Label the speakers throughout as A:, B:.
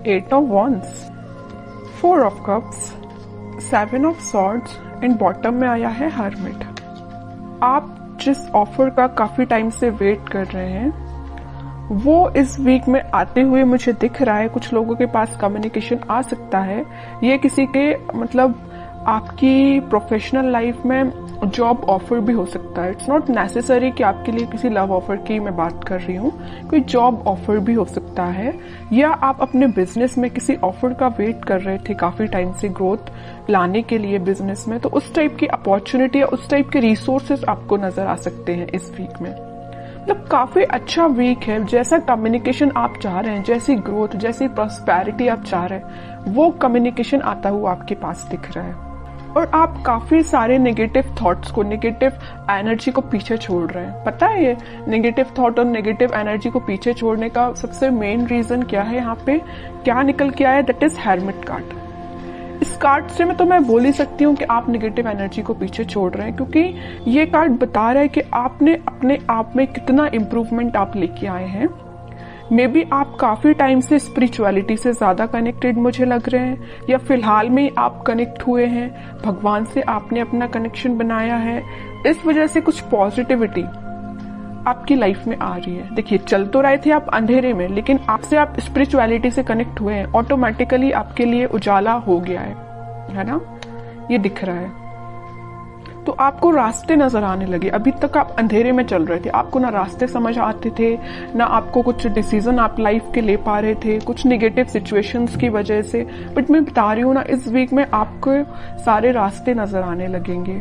A: 8 of Wands, 4 of Cups, 7 of Swords and bottom में आया है Hermit। आप जिस ऑफर का काफी टाइम से वेट कर रहे हैं वो इस वीक में आते हुए मुझे दिख रहा है। कुछ लोगों के पास कम्युनिकेशन आ सकता है। ये किसी के मतलब आपकी प्रोफेशनल लाइफ में जॉब ऑफर भी हो सकता है। इट्स नॉट नेसेसरी कि आपके लिए किसी लव ऑफर की मैं बात कर रही हूँ, कोई जॉब ऑफर भी हो सकता है, या आप अपने बिजनेस में किसी ऑफर का वेट कर रहे थे काफी टाइम से ग्रोथ लाने के लिए बिजनेस में, तो उस टाइप की अपॉर्चुनिटी या उस टाइप के रिसोर्सेज आपको नजर आ सकते हैं इस वीक में। मतलब काफी अच्छा वीक है। जैसा कम्युनिकेशन आप चाह रहे हैं, जैसी ग्रोथ, जैसी प्रॉस्पेरिटी आप चाह रहे हैं, वो कम्युनिकेशन आता हुआ आपके पास दिख रहा है। और आप काफी सारे नेगेटिव थॉट्स को, नेगेटिव एनर्जी को पीछे छोड़ रहे हैं। पता है ये नेगेटिव थॉट और नेगेटिव एनर्जी को पीछे छोड़ने का सबसे मेन रीजन क्या है? यहाँ पे क्या निकल के आया? That is hermit card. इस कार्ड से मैं बोल ही सकती हूँ कि आप नेगेटिव एनर्जी को पीछे छोड़ रहे हैं, क्योंकि ये कार्ड बता रहा है कि आपने अपने आप में कितना इम्प्रूवमेंट आप लेके आए हैं। मे बी आप काफी टाइम से स्पिरिचुअलिटी से ज्यादा कनेक्टेड मुझे लग रहे हैं, या फिलहाल में आप कनेक्ट हुए हैं, भगवान से आपने अपना कनेक्शन बनाया है। इस वजह से कुछ पॉजिटिविटी आपकी लाइफ में आ रही है। देखिए, चल तो रहे थे आप अंधेरे में, लेकिन आपसे आप स्पिरिचुअलिटी से कनेक्ट हुए हैं, ऑटोमेटिकली आपके लिए उजाला हो गया है ना? ये दिख रहा है। तो आपको रास्ते नजर आने लगे। अभी तक आप अंधेरे में चल रहे थे, आपको ना रास्ते समझ आते थे, ना आपको कुछ डिसीजन आप लाइफ के ले पा रहे थे, कुछ नेगेटिव सिचुएशंस की वजह से। बट मैं बता रही हूँ ना, इस वीक में आपको सारे रास्ते नजर आने लगेंगे।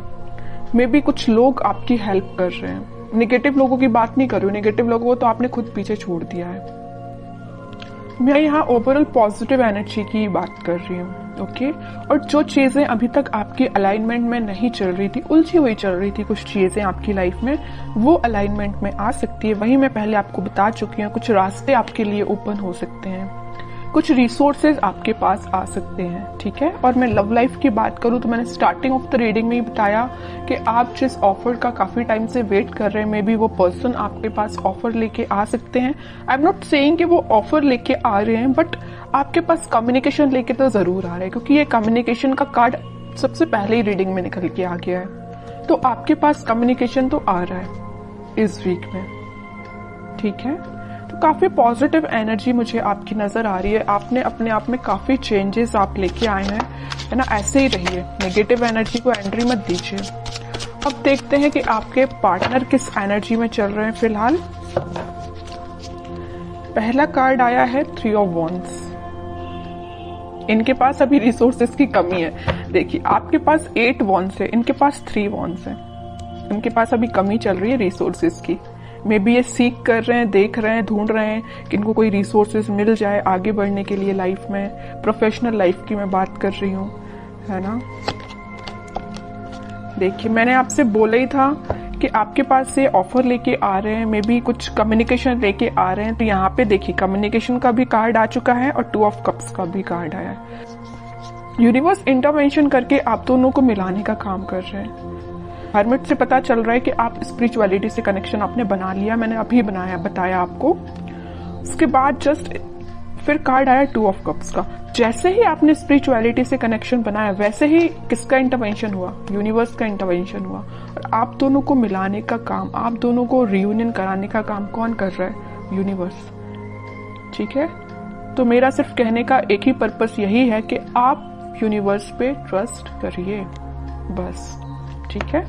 A: मे बी कुछ लोग आपकी हेल्प कर रहे हैं। नेगेटिव लोगों की बात नहीं कर रही हूँ, नेगेटिव लोगों को तो आपने खुद पीछे छोड़ दिया है। मैं यहाँ ओवरऑल पॉजिटिव एनर्जी की बात कर रही हूँ, ओके? और जो चीजें अभी तक आपकी अलाइनमेंट में नहीं चल रही थी, उलझी हुई चल रही थी कुछ चीजें आपकी लाइफ में, वो अलाइनमेंट में आ सकती है। वही मैं पहले आपको बता चुकी हूँ। कुछ रास्ते आपके लिए ओपन हो सकते हैं, कुछ रिसोर्सेज आपके पास आ सकते हैं, ठीक है? और मैं लव लाइफ की बात करूं तो मैंने स्टार्टिंग ऑफ द रीडिंग में ही बताया कि आप जिस ऑफर का काफी टाइम से वेट कर रहे हैं, मे बी वो पर्सन आपके पास ऑफर लेके आ सकते हैं। आई एम नॉट सेइंग कि वो ऑफर लेके आ रहे हैं, बट आपके पास कम्युनिकेशन लेके तो जरूर आ रहे हैं, क्योंकि ये कम्युनिकेशन का कार्ड सबसे पहले ही रीडिंग में निकल के आ गया है। तो आपके पास कम्युनिकेशन तो आ रहा है इस वीक में, ठीक है? तो काफी पॉजिटिव एनर्जी मुझे आपकी नजर आ रही है। आपने अपने आप में काफी चेंजेस आप लेके आए हैं, है ना? ऐसे ही रहिए, नेगेटिव एनर्जी को एंट्री मत दीजिए। अब देखते हैं कि आपके पार्टनर किस एनर्जी में चल रहे हैं फिलहाल। पहला कार्ड आया है 3 ऑफ वॉन्ड्स। इनके पास अभी रिसोर्सेज की कमी है। देखिए, आपके पास 8 वॉन्ड्स है, इनके पास 3 वॉन्ड्स है। इनके पास अभी कमी चल रही है रिसोर्सेज की। मे बी ये सीख कर रहे हैं, देख रहे हैं, ढूंढ रहे हैं कि इनको कोई रिसोर्सेज मिल जाए आगे बढ़ने के लिए लाइफ में। प्रोफेशनल लाइफ की मैं बात कर रही हूँ, है ना? देखिए, मैंने आपसे बोला ही था कि आपके पास से ऑफर लेके आ रहे हैं, मे बी कुछ कम्युनिकेशन लेके आ रहे हैं। तो यहाँ पे देखिए, कम्युनिकेशन का भी कार्ड आ चुका है और 2 ऑफ कप्स का भी कार्ड आया है। यूनिवर्स इंटरवेंशन करके आप दोनों को मिलाने का काम कर रहे हैं। हर्मिट से पता चल रहा है कि आप स्पिरिचुअलिटी से कनेक्शन आपने बना लिया, मैंने अभी बताया आपको। उसके बाद जस्ट फिर कार्ड आया 2 ऑफ कप्स का। जैसे ही आपने स्पिरिचुअलिटी से कनेक्शन बनाया, वैसे ही किसका इंटरवेंशन हुआ? यूनिवर्स का इंटरवेंशन हुआ। और आप दोनों को मिलाने का काम, आप दोनों को रियूनियन कराने का काम कौन कर रहा है? यूनिवर्स, ठीक है? तो मेरा सिर्फ कहने का एक ही पर्पस यही है कि आप यूनिवर्स पे ट्रस्ट करिए, बस, ठीक है?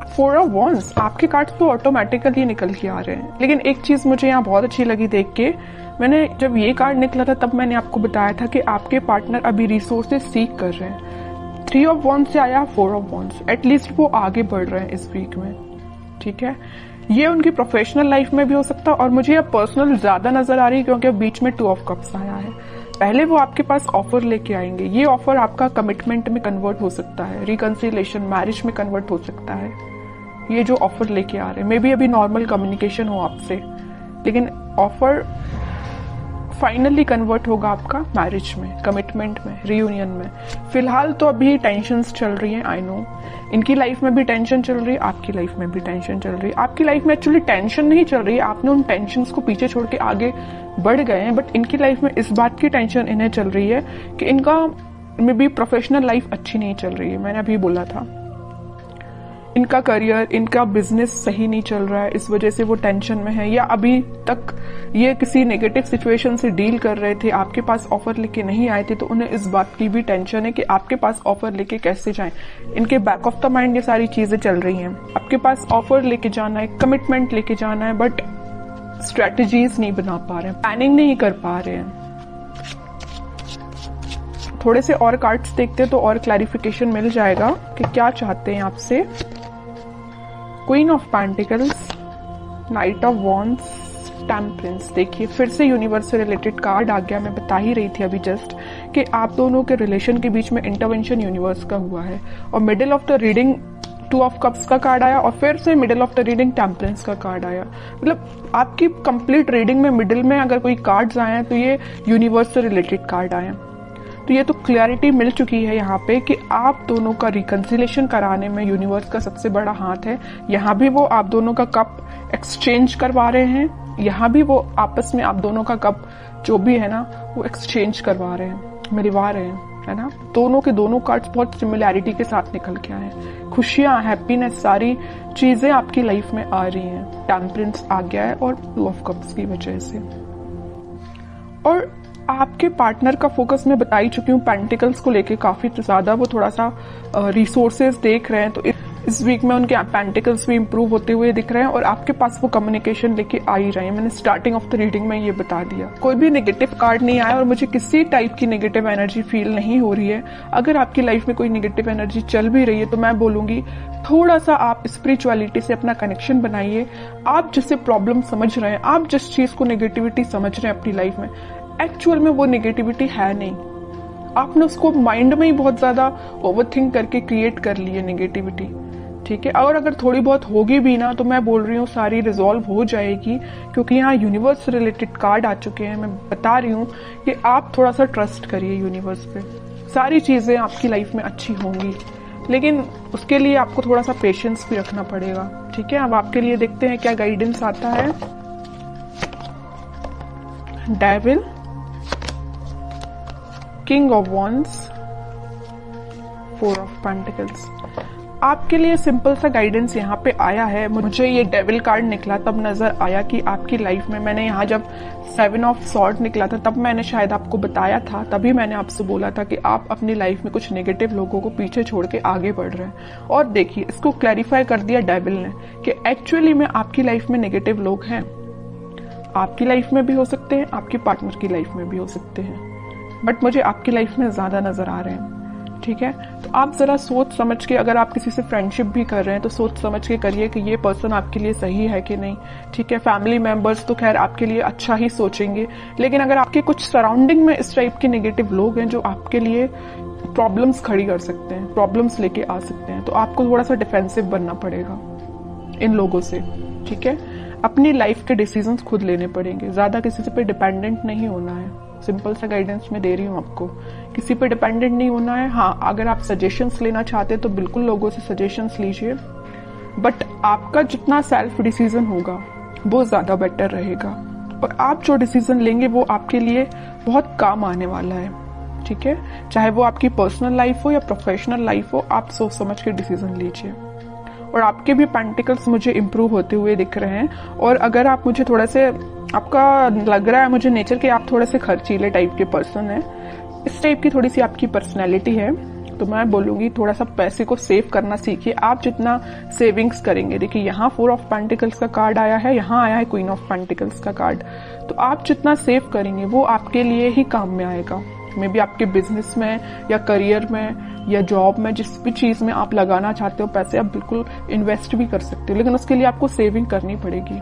A: 4 ऑफ वॉन्ड्स, आपके कार्ड तो ऑटोमेटिकली निकल के आ रहे हैं। लेकिन एक चीज मुझे यहाँ बहुत अच्छी लगी देख के। मैंने जब ये कार्ड निकला था तब मैंने आपको बताया था कि आपके पार्टनर अभी रिसोर्सेज सीख कर रहे हैं। 3 ऑफ वॉन्ड्स से आया 4 ऑफ वॉन्ड्स। एटलीस्ट वो आगे बढ़ रहे हैं इस वीक में, ठीक है? ये उनकी प्रोफेशनल लाइफ में भी हो सकता है, और मुझे ये पर्सनल ज्यादा नजर आ रही है क्योंकि बीच में 2 ऑफ कप्स आया है। पहले वो आपके पास ऑफर लेके आएंगे। ये ऑफर आपका कमिटमेंट में कन्वर्ट हो सकता है, रिकंसिलिएशन, मैरिज में कन्वर्ट हो सकता है। ये जो ऑफर लेके आ रहे हैं, मे बी अभी नॉर्मल कम्युनिकेशन हो आपसे, लेकिन ऑफर फाइनली कन्वर्ट होगा आपका मैरिज में, कमिटमेंट में, रियूनियन में। फिलहाल तो अभी टेंशन्स चल रही हैं, आई नो। इनकी लाइफ में भी टेंशन चल रही है, आपकी लाइफ में भी टेंशन चल रही है। आपकी लाइफ में एक्चुअली टेंशन नहीं चल रही है, आपने उन टेंशन्स को पीछे छोड़ के आगे बढ़ गए हैं, बट इनकी लाइफ में इस बात की टेंशन इन्हें चल रही है कि इनका में भी प्रोफेशनल लाइफ अच्छी नहीं चल रही है। मैंने अभी बोला था, इनका करियर, इनका बिजनेस सही नहीं चल रहा है, इस वजह से वो टेंशन में है। या अभी तक ये किसी नेगेटिव सिचुएशन से डील कर रहे थे, आपके पास ऑफर लेके नहीं आए थे, तो उन्हें इस बात की भी टेंशन है कि आपके पास ऑफर लेके कैसे जाएं। इनके बैक ऑफ द माइंड ये सारी चीजें चल रही हैं। आपके पास ऑफर लेके जाना है, कमिटमेंट लेके जाना है, बट स्ट्रेटजीज नहीं बना पा रहे हैं, प्लानिंग नहीं कर पा रहे हैं। थोड़े से और कार्ड्स देखते हैं तो और क्लैरिफिकेशन मिल जाएगा कि क्या चाहते हैं आपसे। Queen of pentacles, night of wands, temperance. देखिए फिर से यूनिवर्स से रिलेटेड कार्ड आ गया। मैं बता ही रही थी अभी जस्ट कि आप दोनों के रिलेशन के बीच में इंटरवेंशन यूनिवर्स का हुआ है। और middle of the reading 2 of cups का कार्ड आया और फिर से middle of the reading temperance का कार्ड आया। मतलब आपकी कंप्लीट रीडिंग में मिडिल में अगर कोई कार्ड्स आए हैं तो ये यूनिवर्स से रिलेटेड कार्ड आए हैं। तो ये तो क्लैरिटी मिल चुकी है यहाँ पे कि आप दोनों का रिकंसिलेशन कराने में यूनिवर्स का सबसे बड़ा हाथ है। यहाँ भी वो आप दोनों का कप एक्सचेंज करवा रहे हैं, यहाँ भी वो आपस में आप दोनों का कप जो भी है ना वो एक्सचेंज करवा रहे हैं, मिलवा रहे हैं, है ना। दोनों के दोनों कार्ड्स बहुत सिमिलैरिटी के साथ निकल के आए हैं। खुशियां, हैप्पीनेस, सारी चीजें आपकी लाइफ में आ रही हैं। टेम्परेंस आ गया है और 2 ऑफ कप्स की वजह से। और आपके पार्टनर का फोकस मैं बता ही चुकी हूँ पेंटिकल्स को लेके काफी ज्यादा। वो थोड़ा सा रिसोर्सेज देख रहे हैं, तो इस वीक में उनके पेंटिकल्स भी इंप्रूव होते हुए दिख रहे हैं और आपके पास वो कम्युनिकेशन लेके आ ही रहे हैं। मैंने स्टार्टिंग ऑफ द रीडिंग में ये बता दिया। कोई भी नेगेटिव कार्ड नहीं आया और मुझे किसी टाइप की नेगेटिव एनर्जी फील नहीं हो रही है। अगर आपकी लाइफ में कोई नेगेटिव एनर्जी चल भी रही है तो मैं बोलूंगी थोड़ा सा आप स्पिरिचुअलिटी से अपना कनेक्शन बनाइए। आप जिससे प्रॉब्लम समझ रहे हैं, आप जिस चीज को नेगेटिविटी समझ रहे हैं अपनी लाइफ में, एक्चुअल में वो नेगेटिविटी है नहीं। आपने उसको माइंड में ही बहुत ज्यादा ओवरथिंक करके क्रिएट कर ली है नेगेटिविटी, ठीक है। और अगर थोड़ी बहुत होगी भी ना तो मैं बोल रही हूँ सारी रिजॉल्व हो जाएगी, क्योंकि यहाँ यूनिवर्स से रिलेटेड कार्ड आ चुके हैं। मैं बता रही हूँ कि आप थोड़ा सा ट्रस्ट करिए यूनिवर्स पे, सारी चीजें आपकी लाइफ में अच्छी होंगी। लेकिन उसके लिए आपको थोड़ा सा पेशेंस भी रखना पड़ेगा, ठीक है। अब आपके लिए देखते हैं क्या गाइडेंस आता है। Devil, king of wands, 4 of pentacles. आपके लिए सिंपल सा गाइडेंस यहाँ पे आया है। मुझे ये डेविल कार्ड निकला तब नजर आया कि आपकी लाइफ में, मैंने यहाँ जब 7 ऑफ सॉर्ड निकला था तब मैंने शायद आपको बताया था, तभी मैंने आपसे बोला था कि आप अपनी लाइफ में कुछ नेगेटिव लोगों को पीछे छोड़ के आगे बढ़ रहे हैं। और देखिए इसको क्लैरिफाई कर दिया डेविल ने कि एक्चुअली में आपकी लाइफ में नेगेटिव लोग हैं। आपकी लाइफ में भी हो सकते हैं, आपकी पार्टनर की लाइफ में भी हो सकते हैं, बट मुझे आपकी लाइफ में ज्यादा नजर आ रहे हैं, ठीक है। तो आप जरा सोच समझ के, अगर आप किसी से फ्रेंडशिप भी कर रहे हैं तो सोच समझ के करिए कि ये पर्सन आपके लिए सही है कि नहीं, ठीक है। फैमिली मेंबर्स तो खैर आपके लिए अच्छा ही सोचेंगे, लेकिन अगर आपके कुछ सराउंडिंग में इस टाइप के नेगेटिव लोग हैं जो आपके लिए प्रॉब्लम्स खड़ी कर सकते हैं, प्रॉब्लम्स लेके आ सकते हैं, तो आपको थोड़ा सा डिफेंसिव बनना पड़ेगा इन लोगों से, ठीक है। अपनी लाइफ के डिसीजंस खुद लेने पड़ेंगे, ज्यादा किसी पे डिपेंडेंट नहीं होना है। सिंपल सा गाइडेंस मैं दे रही हूँ आपको, किसी पे डिपेंडेंट नहीं होना है। हाँ, अगर आप सजेशंस लेना चाहते हैं तो बिल्कुल लोगों से सजेशंस लीजिए, बट आपका जितना सेल्फ डिसीजन होगा वो ज्यादा बेटर रहेगा। और आप जो डिसीजन लेंगे वो आपके लिए बहुत काम आने वाला है, ठीक है। चाहे वो आपकी पर्सनल लाइफ हो या प्रोफेशनल लाइफ हो, आप सोच समझ के डिसीजन लीजिए। और आपके भी पेंटिकल्स मुझे इम्प्रूव होते हुए दिख रहे हैं। और अगर आप मुझे थोड़ा से, आपका लग रहा है मुझे नेचर के आप थोड़े से खर्चीले टाइप के पर्सन हैं, इस टाइप की थोड़ी सी आपकी पर्सनैलिटी है, तो मैं बोलूंगी थोड़ा सा पैसे को सेव करना सीखिए। आप जितना सेविंग्स करेंगे, देखिए यहाँ 4 ऑफ पेंटिकल्स का कार्ड आया है, यहाँ आया है क्वीन ऑफ पेंटिकल्स का कार्ड, तो आप जितना सेव करेंगे वो आपके लिए ही काम में आएगा। मे बी आपके बिजनेस में या करियर में या जॉब में, जिस भी चीज में आप लगाना चाहते हो पैसे, आप बिल्कुल इन्वेस्ट भी कर सकते हो, लेकिन उसके लिए आपको सेविंग करनी पड़ेगी।